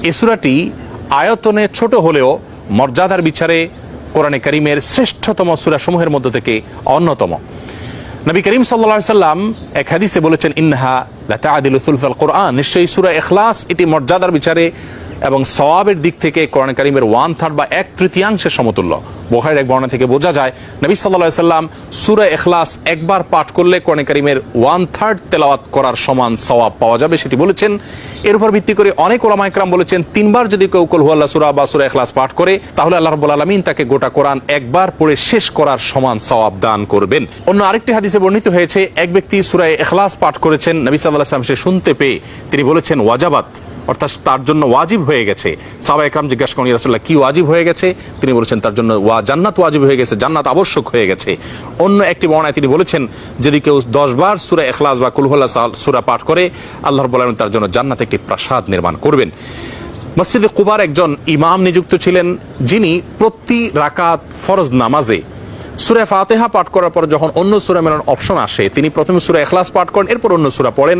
এই সূরাটি আয়তনে ছোট হলেও মর্যাদার বিচারে কোরআনে কারীমের শ্রেষ্ঠতম সূরা সমূহের মধ্য থেকে অন্যতম। নবী করিম সাল্লাল্লাহু আলাইহি সাল্লাম এক হাদিসে বলেছেন, ইন্নাহা লাতাআদিলু সুলসাল কোরআন, নিশ্চয়ই সূরা ইখলাস এটি মর্যাদার বিচারে এবং সওয়াবের দিক থেকে কোরআন কারীমের 1/3 বা 1/3 সমতুল্য। বুখারীর এক বর্ণনা থেকে বোঝা যায় নবী সাল্লাল্লাহু আলাইহি সাল্লাম সূরা ইখলাস একবার পাঠ করলে কোরআন কারীমের 1/3 তেলাওয়াত করার সমান সওয়াব পাওয়া যাবে, সেটি বলেছেন। এর উপর ভিত্তি করে অনেক উলামায়ে কেরাম বলেছেন, 3 বার যদি কেউ কুল হুয়াল্লাহ সূরা বা সূরা ইখলাস পাঠ করে তাহলে আল্লাহ রাব্বুল আলামিন তাকে গোটা কোরআন একবার পড়ে শেষ করার সমান সওয়াব দান করবেন। অন্য আরেকটি হাদিসে বর্ণিত হয়েছে, এক ব্যক্তি সূরা ইখলাস পাঠ করেছেন, নবী সাল্লাল্লাহু আলাইহি ওয়াসাল্লাম সে শুনতে পেয়ে তিনি বলেছেন ওয়াজাবাত, অর্থাৎ তার জন্য ওয়াজিব হয়ে গেছে। সাহাবায়ে কেরাম জিজ্ঞাসা করেন, ইয়া রাসূলুল্লাহ কি ওয়াজিব হয়ে গেছে? তিনি বলেছেন তার জন্য জান্নাত ওয়াজিব হয়ে গেছে, জান্নাত আবশ্যক হয়ে গেছে। অন্য একটি বর্ণনায় তিনি বলেছেন, যদি কেউ 10 বার সূরা ইখলাস বা কুল হুয়াল্লাহ সূরা পাঠ করে আল্লাহ রাব্বুল আলামিন তার জন্য জান্নাতে একটি প্রাসাদ নির্মাণ করবেন। মসজিদে কুবার একজন ইমাম নিযুক্ত ছিলেন, যিনি প্রতি রাকাত ফরজ নামাজে সূরা ফাতিহা পাঠ করার পর যখন অন্য সূরা মেলানোর অপশন আসে তিনি প্রথমে সূরা ইখলাস পাঠ করেন, এরপর অন্য সূরা পড়েন।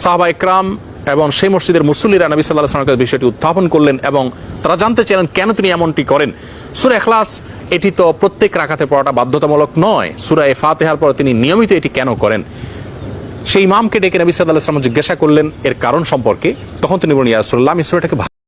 সাহাবায়ে কেরাম এবং সেই মসজিদের মুসল্লিরা নবী সাল্লাল্লাহু আলাইহি ওয়াসাল্লামের বিষয়টি উত্থাপন করলেন এবং তারা জানতে চাইলেন কেন তিনি এমনটি করেন। সূরা ইখলাস এটি তো প্রত্যেক রাকাতে পড়াটা বাধ্যতামূলক নয়, সূরা ফাতিহার পর তিনি নিয়মিত এটি কেন করেন? সেই ইমামকে ডেকে নবী সাল্লাল্লাহু আলাইহি ওয়াসাল্লাম জিজ্ঞাসা করলেন এর কারণ সম্পর্কে। তখন তিনি বলেন, ইয়া রাসূলুল্লাহ, আমি সূরাটাকে